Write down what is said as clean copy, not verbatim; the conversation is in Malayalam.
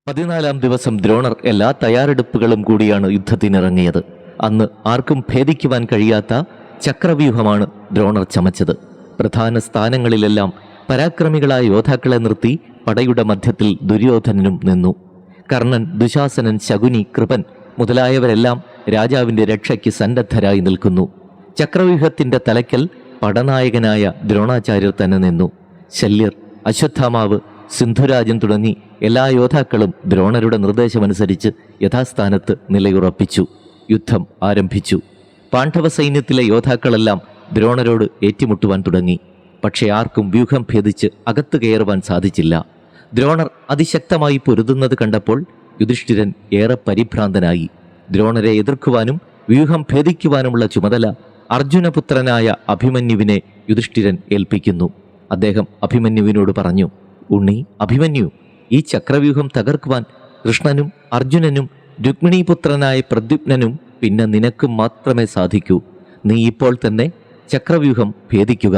14-ാം ദിവസം ദ്രോണർ എല്ലാ തയ്യാറെടുപ്പുകളും കൂടിയാണ് യുദ്ധത്തിനിറങ്ങിയത്. അന്ന് ആർക്കും ഭേദിക്കുവാൻ കഴിയാത്ത ചക്രവ്യൂഹമാണ് ദ്രോണർ ചമച്ചത്. പ്രധാന സ്ഥാനങ്ങളിലെല്ലാം പരാക്രമികളായ യോദ്ധാക്കളെ നിർത്തി പടയുടെ മധ്യത്തിൽ ദുര്യോധനനും നിന്നു. കർണൻ, ദുശാസനൻ, ശകുനി, കൃപൻ മുതലായവരെല്ലാം രാജാവിൻ്റെ രക്ഷയ്ക്ക് സന്നദ്ധരായി നിൽക്കുന്നു. ചക്രവ്യൂഹത്തിൻ്റെ തലയ്ക്കൽ പടനായകനായ ദ്രോണാചാര്യർ തന്നെ നിന്നു. ശല്യർ, അശ്വത്ഥാമാവ്, സിന്ധുരാജൻ തുടങ്ങി എല്ലാ യോദ്ധാക്കളും ദ്രോണരുടെ നിർദ്ദേശമനുസരിച്ച് യഥാസ്ഥാനത്ത് നിലയുറപ്പിച്ചു. യുദ്ധം ആരംഭിച്ചു. പാണ്ഡവ സൈന്യത്തിലെ യോദ്ധാക്കളെല്ലാം ദ്രോണരോട് ഏറ്റുമുട്ടുവാൻ തുടങ്ങി. പക്ഷേ ആർക്കും വ്യൂഹം ഭേദിച്ച് അകത്ത് കയറുവാൻ സാധിച്ചില്ല. ദ്രോണർ അതിശക്തമായി പൊരുതുന്നത് കണ്ടപ്പോൾ യുധിഷ്ഠിരൻ ഏറെ പരിഭ്രാന്തനായി. ദ്രോണരെ എതിർക്കുവാനും വ്യൂഹം ഭേദിക്കുവാനുമുള്ള ചുമതല അർജുനപുത്രനായ അഭിമന്യുവിനെ യുധിഷ്ഠിരൻ ഏൽപ്പിക്കുന്നു. അദ്ദേഹം അഭിമന്യുവിനോട് പറഞ്ഞു, ഉണ്ണി അഭിമന്യു, ഈ ചക്രവ്യൂഹം തകർക്കുവാൻ കൃഷ്ണനും അർജുനനും രുക്മിണീപുത്രനായ പ്രദ്യുമ്നനും പിന്നെ നിനക്കും മാത്രമേ സാധിക്കൂ. നീ ഇപ്പോൾ തന്നെ ചക്രവ്യൂഹം ഭേദിക്കുക.